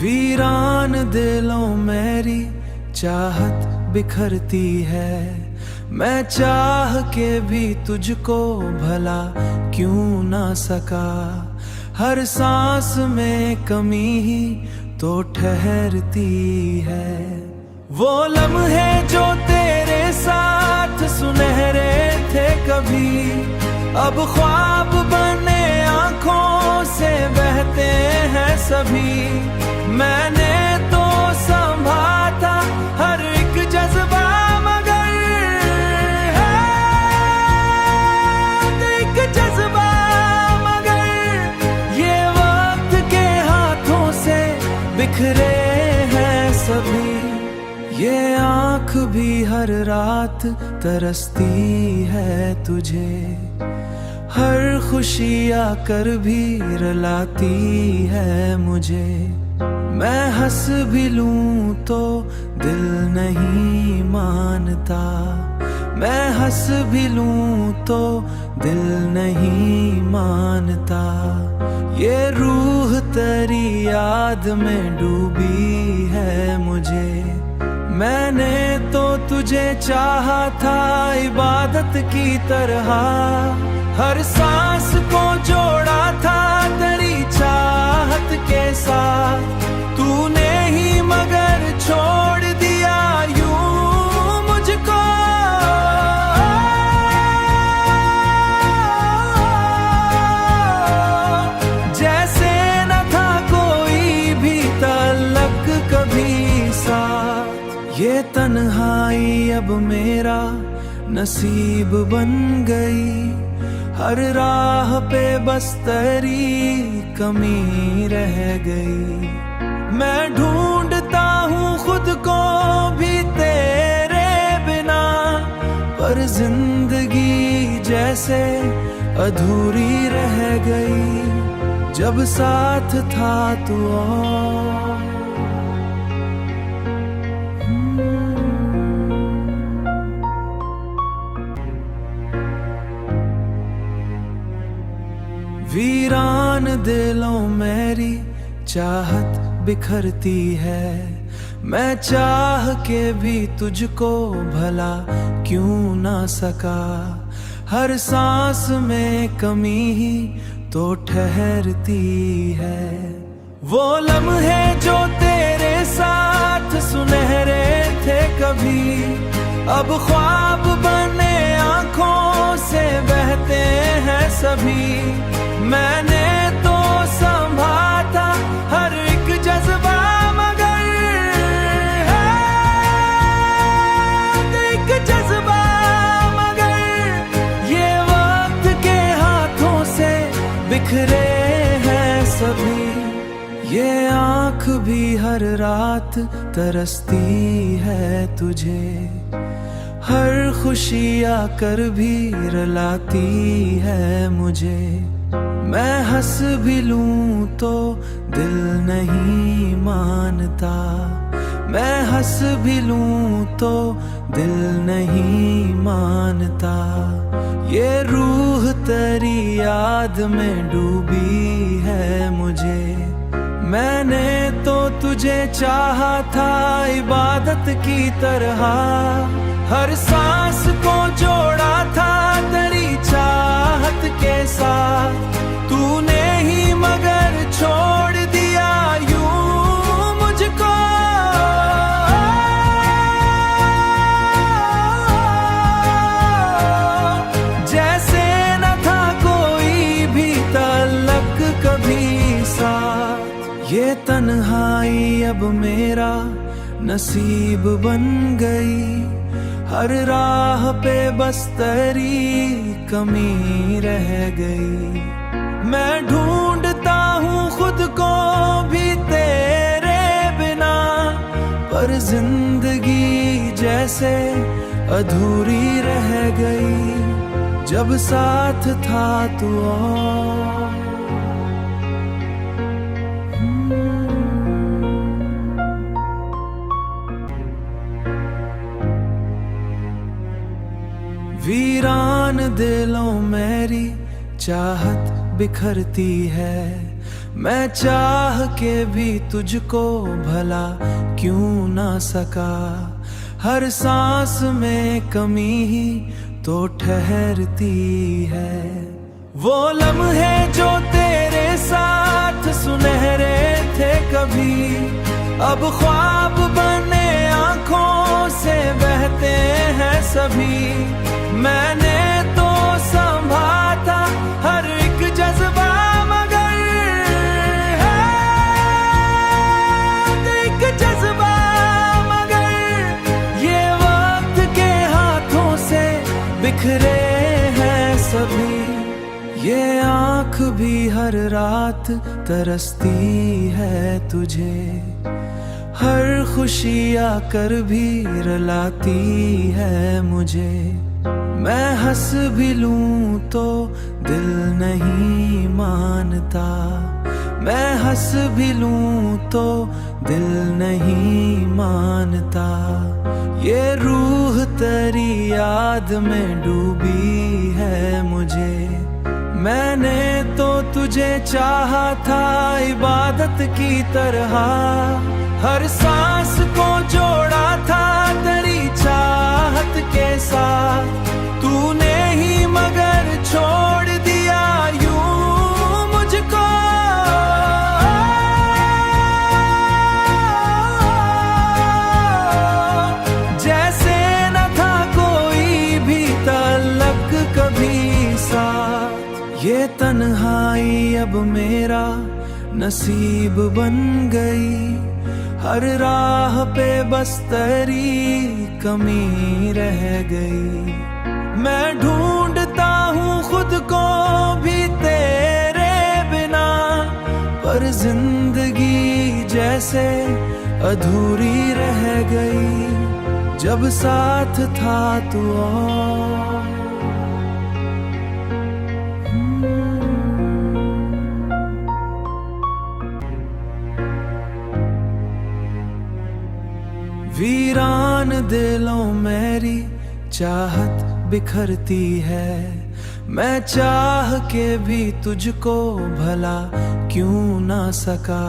वीरान दिलों मेरी चाहत बिखरती है। मैं चाह के भी तुझको भला क्यों ना सका। हर सांस में कमी ही तो ठहरती है। वो लम्हे जो तेरे साथ सुनहरे थे कभी, अब ख्वाब बने आंखों से बहते हैं सभी। मैंने तो संभाला हर एक जज्बा, मगर एक जज्बा मगर ये वक्त के हाथों से बिखरे हैं सभी। ये आँख भी हर रात तरसती है तुझे, हर खुशी आकर भी रुलाती है मुझे। मैं हंस भी लूं तो दिल नहीं मानता, मैं हंस भी लूं तो दिल नहीं मानता। ये रूह तेरी याद में डूबी है मुझे। मैंने तो तुझे चाहा था इबादत की तरह, हर सांस को जोड़ा था तेरी चाहत के साथ। तूने ही मगर छोड़ दिया यूं मुझको, जैसे न था कोई भी तल्लक कभी साथ। ये तन्हाई अब मेरा नसीब बन गई, हर राह पे बस तेरी कमी रह गई। मैं ढूंढता हूँ खुद को भी तेरे बिना, पर जिंदगी जैसे अधूरी रह गई जब साथ था तू और। वीरान दिलों मेरी चाहत बिखरती है। मैं चाह के भी तुझको भला क्यों ना सका। हर सांस में कमी ही तो ठहरती है। वो लम्हे जो तेरे साथ सुनहरे थे कभी, अब ख्वाब बने आंखों से बहते हैं सभी। मैंने तो संभाला हर एक जज्बा, मगर एक जज्बा मगर ये वक्त के हाथों से बिखरे हैं सभी। ये आँख भी हर रात तरसती है तुझे, हर खुशी आकर भी रुलाती है मुझे। मैं हंस भी लूं तो दिल नहीं मानता, मैं हंस भी लूं तो दिल नहीं मानता। ये रूह तेरी याद में डूबी है मुझे। मैंने तो तुझे चाहा था इबादत की तरह, हर सांस को जोड़ा था तेरी चाहत के साथ। तूने ही मगर छोड़ दिया यूं मुझको, जैसे न था कोई भी तल्लक कभी साथ। ये तन्हाई अब मेरा नसीब बन गई, हर राह पे बस तेरी कमी रह गई। मैं ढूंढता हूँ खुद को भी तेरे बिना, पर जिंदगी जैसे अधूरी रह गई जब साथ था तू और। वीरान दिलों मेरी चाहत बिखरती है। मैं चाह के भी तुझको भला क्यों ना सका। हर सांस में कमी ही तो ठहरती है। वो लम्हे जो तेरे साथ सुनहरे थे कभी, अब ख्वाब बने आंखों से बहते हैं सभी। मैंने तो संभाला हर एक जज्बा, मगर एक जज्बा मगर ये वक्त के हाथों से बिखरे हैं सभी। ये आँख भी हर रात तरसती है तुझे, हर खुशी आकर भी रुलाती है मुझे। मैं हंस भी लूं तो दिल नहीं मानता, मैं हंस भी लूं तो दिल नहीं मानता। ये रूह तेरी याद में डूबी है मुझे। मैंने तो तुझे चाहा था इबादत की तरह, हर सांस को जोड़ा था तेरी चाहत के साथ। तूने ही मगर छोड़ दिया यूं मुझको, जैसे न था कोई भी तल्लक कभी साथ। ये तन्हाई अब मेरा नसीब बन गई, हर राह पे बस तेरी कमी रह गई। मैं ढूंढता हूँ खुद को भी तेरे बिना, पर जिंदगी जैसे अधूरी रह गई जब साथ था तू और। वीरान दिलों मेरी चाहत बिखरती है। मैं चाह के भी तुझको भला क्यों ना सका।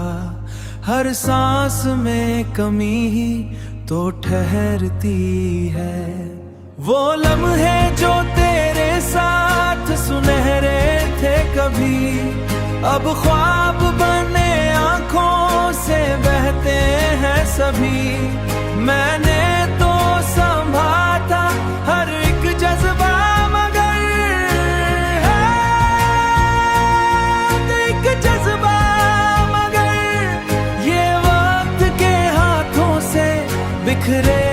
हर सांस में कमी ही तो ठहरती है। वो लम्हे जो तेरे साथ सुनहरे थे कभी, अब ख्वाब बने आंखों से बहते हैं सभी। मैंने तो संभाला हर एक जज्बा, मगर एक जज्बा मगर ये वक्त के हाथों से बिखरे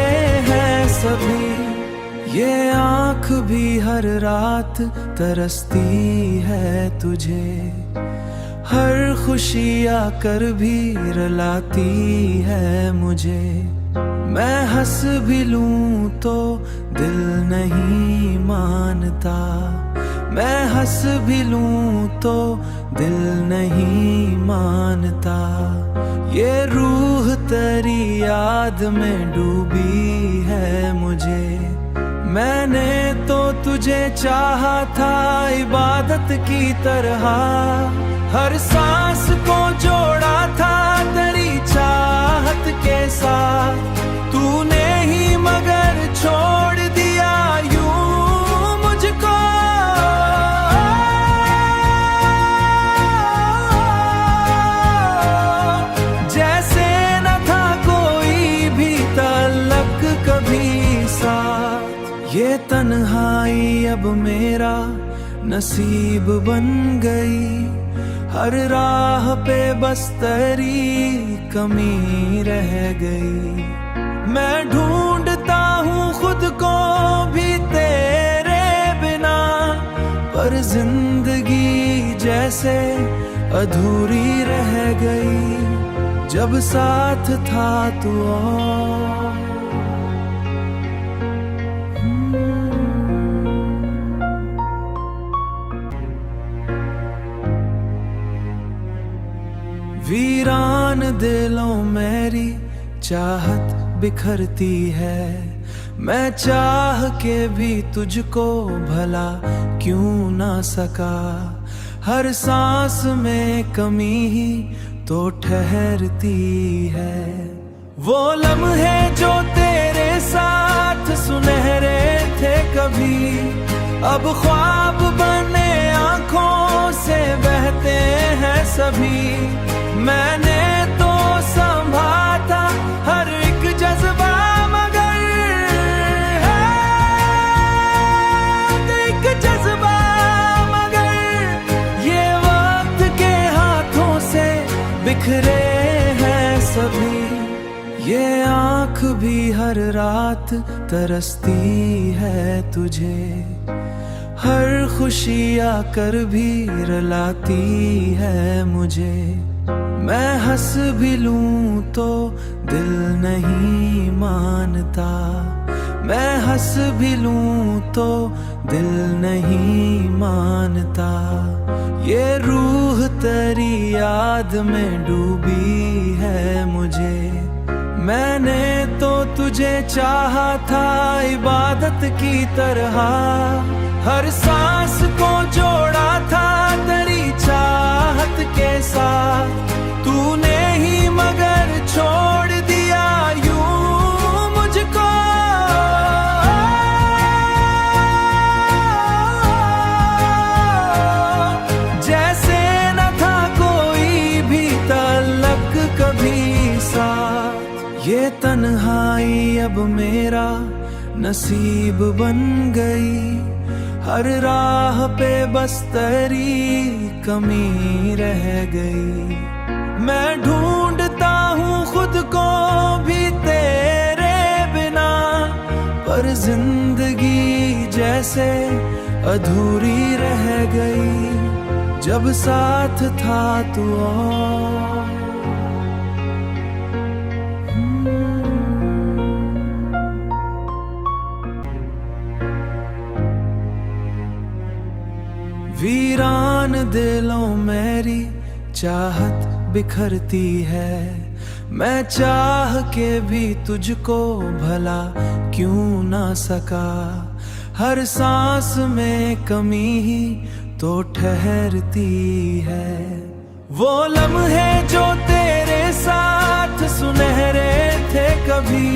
हैं सभी। ये आँख भी हर रात तरसती है तुझे, हर खुशी आकर भी रुलाती है मुझे। मैं हंस भी लूं तो दिल नहीं मानता, मैं हंस भी लूं तो दिल नहीं मानता। ये रूह तेरी याद में डूबी है मुझे। मैंने तो तुझे चाहा था इबादत की तरह, हर सांस को जोड़ा था तेरी चाहत के साथ। तूने ही मगर छोड़ दिया यूं मुझको, जैसे न था कोई भी तल्लक कभी साथ। ये तन्हाई अब मेरा नसीब बन गई, हर राह पे बस तेरी कमी रह गई। मैं ढूंढता हूँ खुद को भी तेरे बिना, पर जिंदगी जैसे अधूरी रह गई जब साथ था तू और। वीरान दिलों मेरी चाहत बिखरती है। मैं चाह के भी तुझको भला क्यों ना सका। हर सांस में कमी ही तो ठहरती है। वो लम्हे जो तेरे साथ सुनहरे थे कभी, अब ख्वाब बने आंखों से बहते हैं सभी। मैंने तो संभाला हर एक जज्बा, मगर एक जज्बा मगर ये वक्त के हाथों से बिखरे हैं सभी। ये आँख भी हर रात तरसती है तुझे, हर खुशी आकर भी रुलाती है मुझे। मैं हंस भी लूं तो दिल नहीं मानता, मैं हंस भी लूं तो दिल नहीं मानता। ये रूह तेरी याद में डूबी है मुझे। मैंने तो तुझे चाहा था इबादत की तरह, हर सांस को जोड़ा था तेरी चाहत के साथ। तूने ही मगर छोड़ दिया यूं मुझको, जैसे न था कोई भी तल्लक कभी साथ। ये तन्हाई अब मेरा नसीब बन गई, हर राह पे बस तेरी कमी रह गई। मैं ढूंढता हूँ खुद को भी तेरे बिना, पर जिंदगी जैसे अधूरी रह गई जब साथ था तू और। वीरान दिलों मेरी चाहत बिखरती है। मैं चाह के भी तुझको भला क्यों ना सका, हर सांस में कमी ही तो ठहरती है। वो लम्हे जो तेरे साथ सुनहरे थे कभी,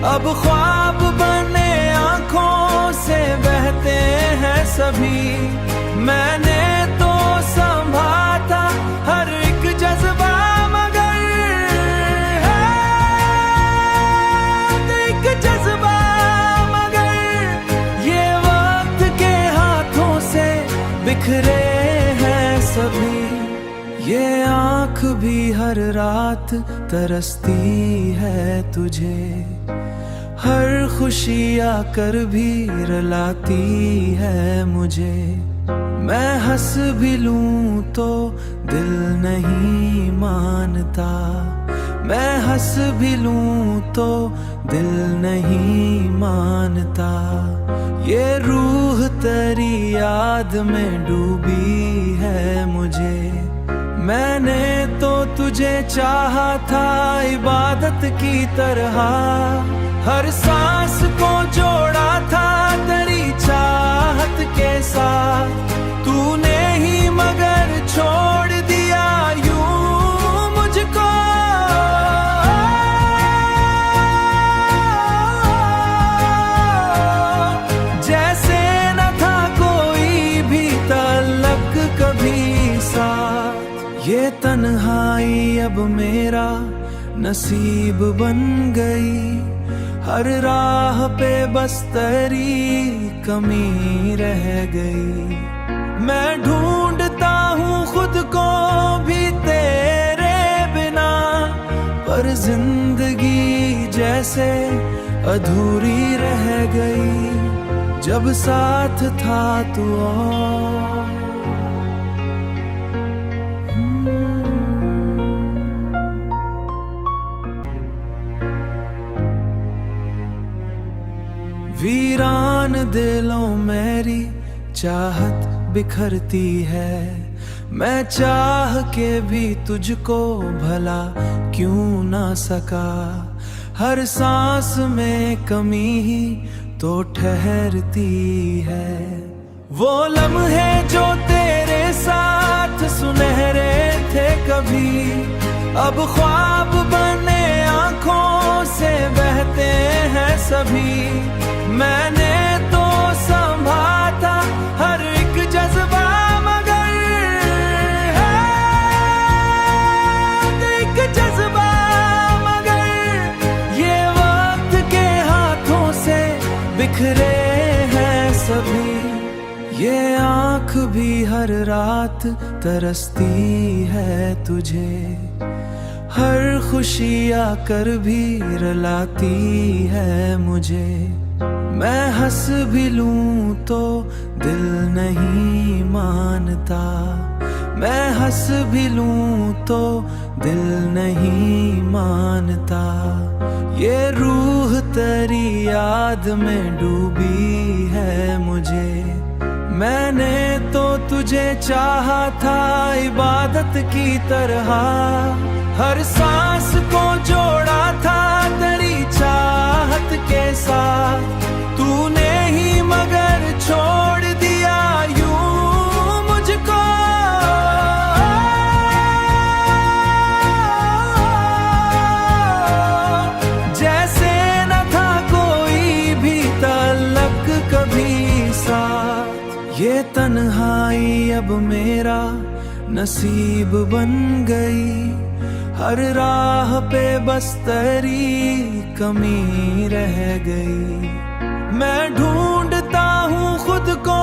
अब ख्वाब बने आंखों से बहते हैं सभी। मैंने तो संभाला हर एक जज्बा, मगर एक जज्बा मगर ये वक्त के हाथों से बिखरे हैं सभी। ये आँख भी हर रात तरसती है तुझे, हर खुशी आकर भी रुलाती है मुझे। मैं हंस भी लूं तो दिल नहीं मानता, मैं हंस भी लूं तो दिल नहीं मानता। ये रूह तेरी याद में डूबी है मुझे। मैंने तो तुझे चाहा था इबादत की तरह, हर सांस को जोड़ा था तेरी चाहत के साथ। तूने ही मगर छोड़ दिया यूं मुझको, जैसे न था कोई भी तल्लक कभी साथ। ये तन्हाई अब मेरा नसीब बन गई, हर राह पे बस तेरी कमी रह गई। मैं ढूंढता हूँ खुद को भी तेरे बिना, पर जिंदगी जैसे अधूरी रह गई जब साथ था तू और। वीरान दिलों मेरी चाहत बिखरती है। मैं चाह के भी तुझको भला क्यों ना सका, हर सांस में कमी ही तो ठहरती है। वो लम्हे जो तेरे साथ सुनहरे थे कभी, अब ख्वाब बने आंखों से बहते हैं सभी। मैंने तो संभाला हर एक जज्बा, मगर एक जज्बा, मगर ये वक्त के हाथों से बिखरे हैं सभी। ये आँख भी हर रात तरसती है तुझे, हर खुशी आकर भी रुलाती है मुझे। मैं हंस भी लूं तो दिल नहीं मानता, मैं हंस भी लूं तो दिल नहीं मानता। ये रूह तेरी याद में डूबी है मुझे। मैंने तो तुझे चाहा था इबादत की तरह, हर सांस को जोड़ा था तेरी चाहत के साथ। तूने ही मगर छोड़ दिया यूं मुझको, जैसे न था कोई भी तल्लक कभी साथ। ये तन्हाई अब मेरा नसीब बन गई, हर राह पे बस तेरी कमी रह गई। मैं ढूंढता हूँ खुद को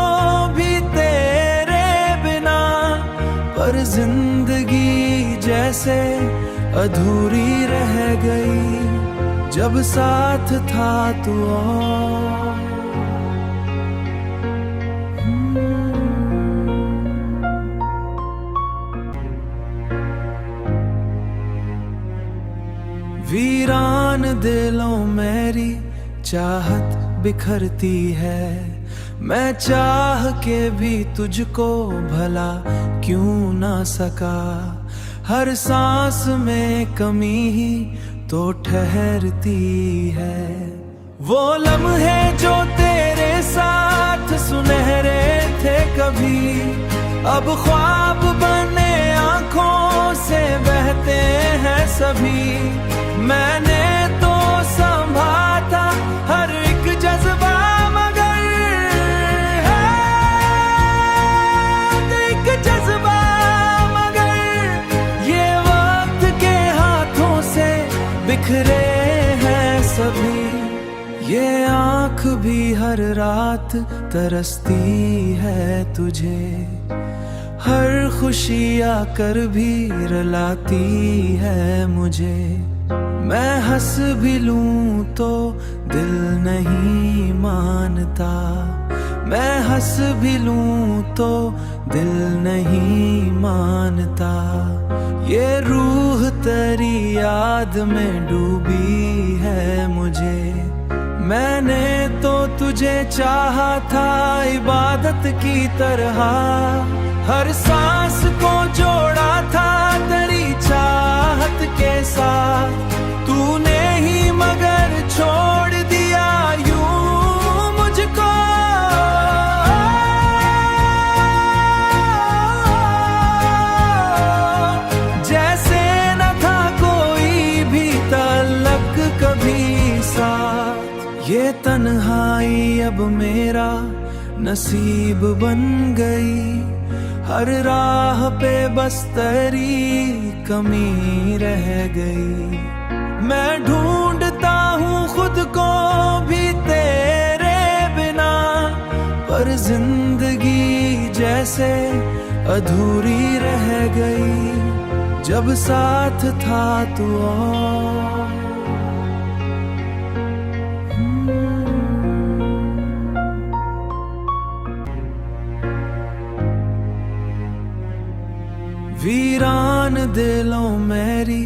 भी तेरे बिना, पर जिंदगी जैसे अधूरी रह गई जब साथ था तू और। वीरान दिलों मेरी चाहत बिखरती है, मैं चाह के भी तुझको भला क्यों ना सका। हर सांस में कमी ही तो ठहरती है। वो लम्हे जो तेरे साथ सुनहरे थे कभी, अब ख्वाब बने आंखों से बहते हैं सभी। मैंने तो संभाला हर एक जज्बा, मगर एक जज्बा, मगर ये वक्त के हाथों से बिखरे हैं सभी। ये आँख भी हर रात तरसती है तुझे, हर खुशी आकर भी रुलाती है मुझे। मैं हंस भी लूं तो दिल नहीं मानता, मैं हंस भी लूं तो दिल नहीं मानता। ये रूह तेरी याद में डूबी है मुझे। मैंने तो तुझे चाहा था इबादत की तरह, हर सांस को जोड़ा था तेरी चाहत के साथ। तूने ही मगर छोड़ दिया यूं मुझको, जैसे न था कोई भी तल्लक कभी साथ। ये तन्हाई अब मेरा नसीब बन गई, हर राह पे बस तेरी कमी रह गई। मैं ढूंढता हूँ खुद को भी तेरे बिना, पर जिंदगी जैसे अधूरी रह गई जब साथ था तू और। वीरान दिलों मेरी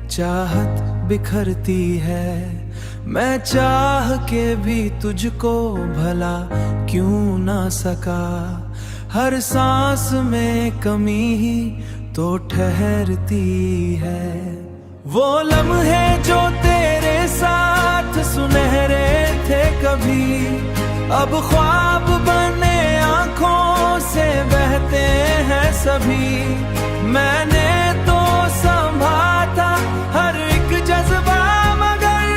चाहत बिखरती है, मैं चाह के भी तुझको भला क्यों ना सका। हर सांस में कमी ही तो ठहरती है। वो लम्हे जो तेरे साथ सुनहरे थे कभी, अब ख्वाब बने आंखों से बहते हैं सभी। मैंने तो संभाला हर एक जज्बा, मगर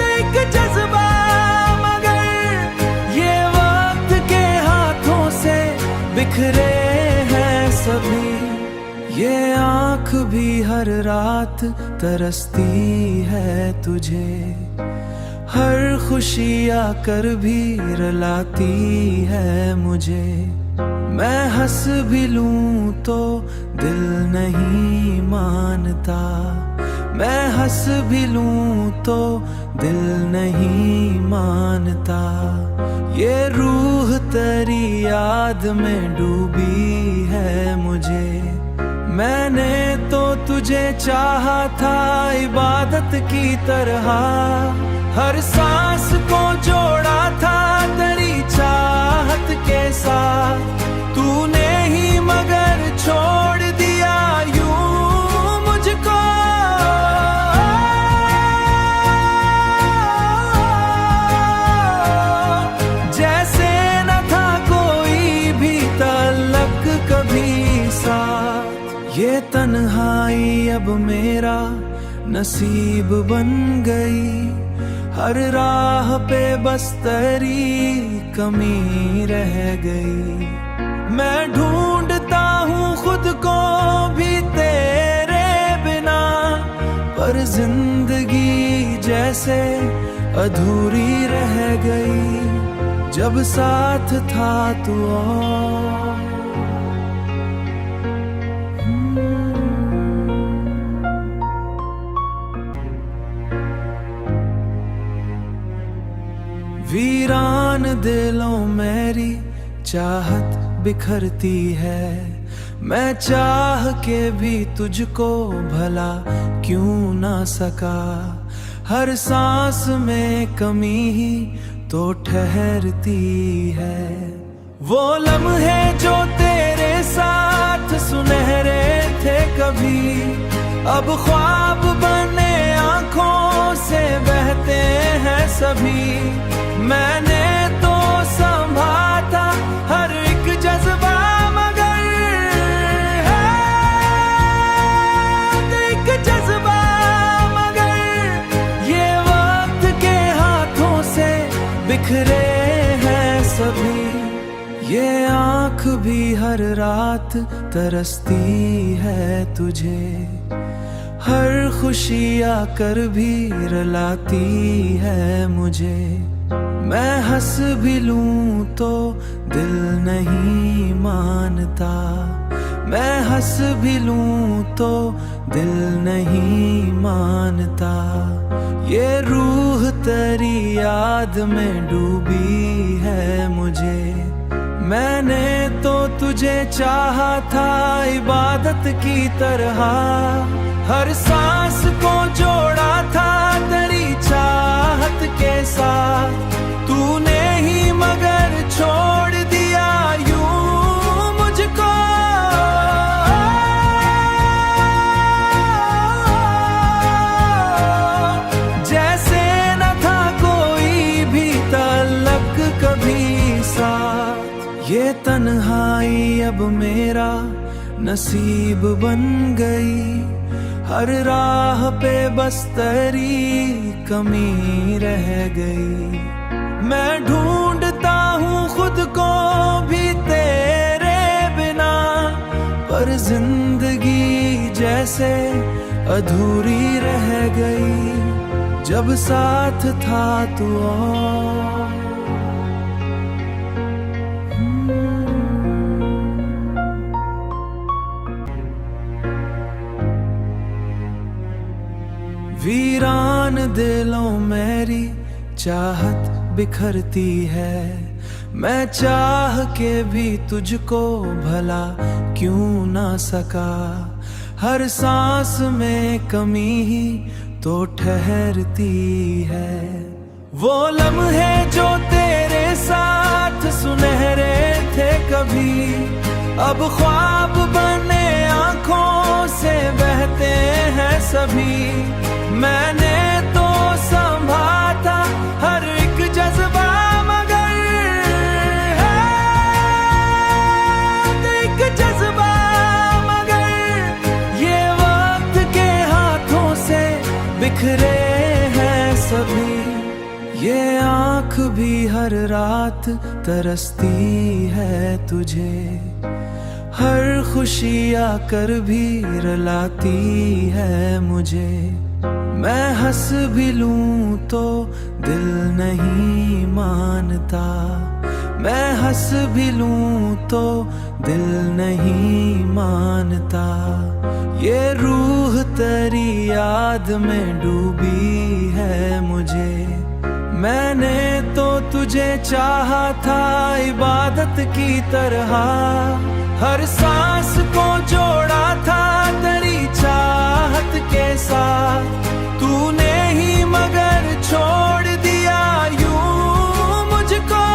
एक जज्बा, मगर ये वक्त के हाथों से बिखरे हैं सभी। ये आँख भी हर रात तरसती है तुझे, हर खुशी आकर भी रुलाती है मुझे। मैं हंस भी लूं तो दिल नहीं मानता, मैं हंस भी लूं तो दिल नहीं मानता। ये रूह तेरी याद में डूबी है मुझे। मैंने तो तुझे चाहा था इबादत की तरह, हर सांस को जोड़ा था तेरी चाहत के साथ। तूने ही मगर छोड़ दिया यूं मुझको, जैसे न था कोई भी तल्लक कभी साथ। ये तन्हाई अब मेरा नसीब बन गई, हर राह पे बस तेरी कमी रह गई। मैं ढूंढता हूँ खुद को भी तेरे बिना, पर जिंदगी जैसे अधूरी रह गई जब साथ था तू और। वीरान दिलों मेरी चाहत बिखरती है। मैं चाह के भी तुझको भला क्यों ना सका। हर सांस में कमी ही तो ठहरती है। वो लम्हे जो तेरे साथ सुनहरे थे कभी, अब ख्वाब बने आंखों से बहते हैं सभी। मैंने तो संभाला हर एक जज्बा, मगर एक जज्बा, मगर ये वक्त के हाथों से बिखरे हैं सभी। ये आँख भी हर रात तरसती है तुझे, हर खुशी आकर भी रुलाती है मुझे। मैं हंस भी लूं तो दिल नहीं मानता, मैं हंस भी लूं तो दिल नहीं मानता। ये रूह तेरी याद में डूबी है मुझे। मैंने तो तुझे चाहा था इबादत की तरह, हर सांस को जोड़ा था तेरी चाहत के साथ। तूने ही मगर छोड़ दिया यूं मुझको, जैसे न था कोई भी तल्लक कभी साथ। ये तन्हाई अब मेरा नसीब बन गई, हर राह पे बस तेरी कमी रह गई। मैं ढूंढता हूँ खुद को भी तेरे बिना, पर जिंदगी जैसे अधूरी रह गई जब साथ था तू और। वीरान दिलों मेरी चाहत बिखरती है। मैं चाह के भी तुझको भला क्यों ना सका। हर सांस में कमी ही तो ठहरती है। वो लम्हे जो तेरे साथ सुनहरे थे कभी, अब ख्वाब बने आंखों से बहते हैं सभी। मैंने तो संभाला बिखरे हैं सभी। ये आँख भी हर रात तरसती है तुझे, हर खुशी आकर भी रुलाती है मुझे। मैं हंस भी लूं तो दिल नहीं मानता, मैं हंस भी लूं तो दिल नहीं मानता। ये रूह तेरी याद में डूबी है मुझे। मैंने तो तुझे चाहा था इबादत की तरह, हर सांस को जोड़ा था तेरी चाहत के साथ। तूने ही मगर छोड़ दिया यूं मुझको,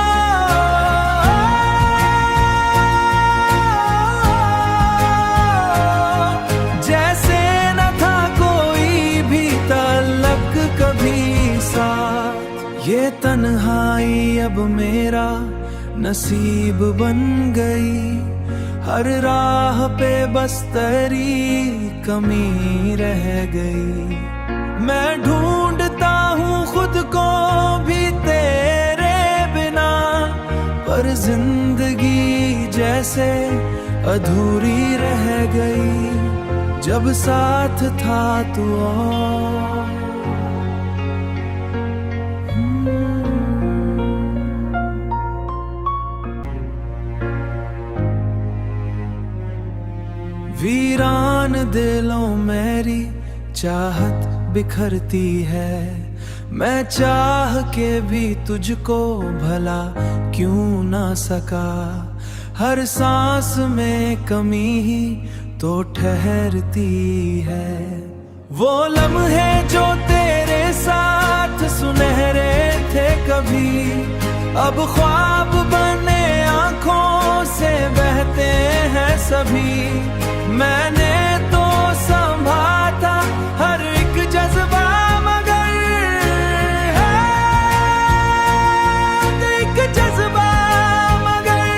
जैसे न था कोई भी तल्लक कभी साथ। ये तन्हाई अब मेरा नसीब बन गई, हर राह पे बस तेरी कमी रह गई। मैं ढूंढता हूँ खुद को भी तेरे बिना, पर जिंदगी जैसे अधूरी रह गई जब साथ था तू और। वीरान दिलों मेरी चाहत बिखरती है। मैं चाह के भी तुझको भला क्यों ना सका। हर सांस में कमी ही तो ठहरती है। वो लम्हे जो तेरे साथ सुनहरे थे कभी, अब ख्वाब बने आंखों से बहते हैं सभी। मैंने तो संभाला हर एक जज्बा, मगर एक जज्बा मगर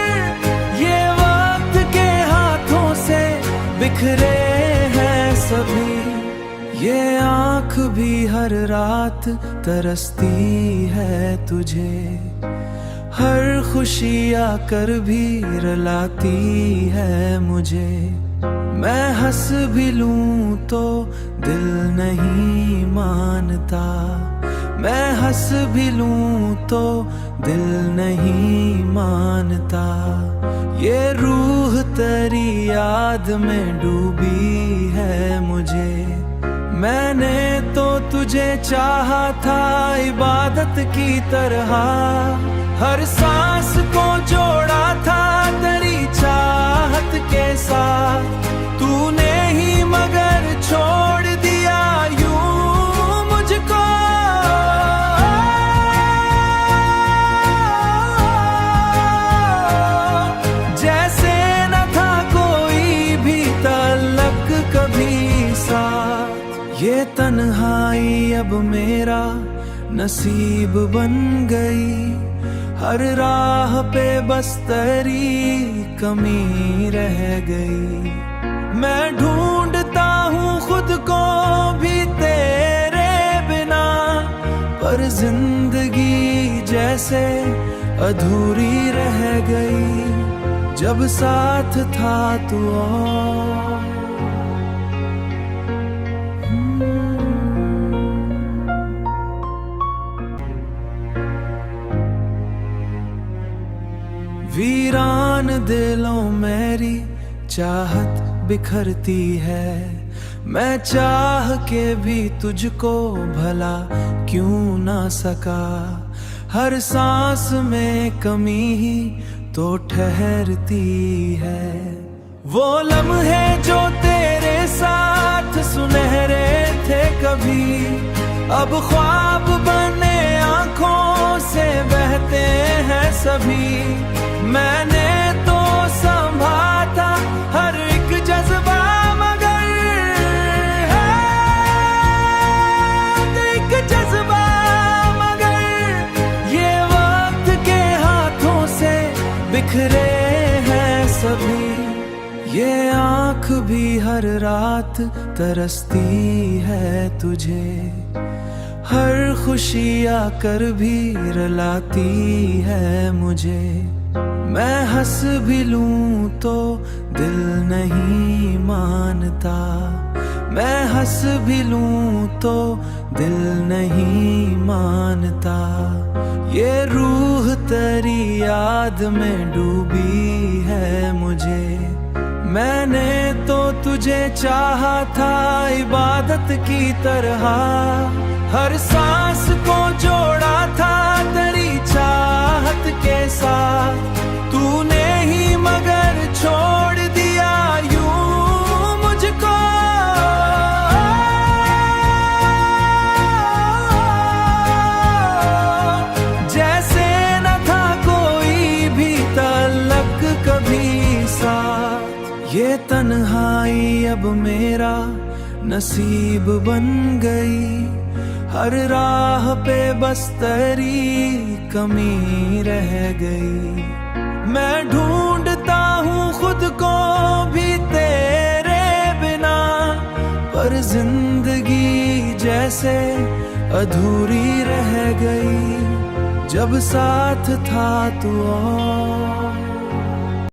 ये वक्त के हाथों से बिखरे हैं सभी। ये आँख भी हर रात तरसती है तुझे, हर खुशी आकर भी रुलाती है मुझे। मैं हंस भी लूं तो दिल नहीं मानता, मैं हंस भी लूं तो दिल नहीं मानता। ये रूह तेरी याद में डूबी है मुझे। मैंने तो तुझे चाहा था इबादत की तरह, हर सांस को जोड़ा था तेरी चाहत के साथ। तूने ही मगर छोड़ दिया यूं मुझको, जैसे न था कोई भी तल्लक कभी साथ। ये तन्हाई अब मेरा नसीब बन गई, हर राह पे बस तेरी कमी रह गई। मैं ढूंढता हूँ खुद को भी तेरे बिना, पर जिंदगी जैसे अधूरी रह गई जब साथ था तू और। वीरान दिलों मेरी चाहत बिखरती है। मैं चाह के भी तुझको भला क्यों ना सका। हर सांस में कमी ही तो ठहरती है। वो लम्हे जो तेरे साथ सुनहरे थे कभी, अब ख्वाब बने आंखों से बहते हैं सभी। मैंने तो संभाला हर एक जज्बा, मगर एक जज्बा मगर ये वक्त के हाथों से बिखरे हैं सभी। ये आँख भी हर रात तरसती है तुझे, हर खुशी आकर भी रुलाती है मुझे। मैं हंस भी लूं तो दिल नहीं मानता, मैं हंस भी लूं तो दिल नहीं मानता। ये रूह तेरी याद में डूबी है मुझे, मैंने तो तुझे चाहा था इबादत की तरह, हर सांस को जोड़ा था तेरी चाहत के साथ। तूने ही मगर छोड़ दिया यूं मुझको, जैसे न था कोई भी तलक कभी साथ। ये तन्हाई अब मेरा नसीब बन गई, हर राह पे बस तेरी कमी रह गई। मैं ढूंढता हूँ खुद को भी तेरे बिना, पर जिंदगी जैसे अधूरी रह गई जब साथ था तू और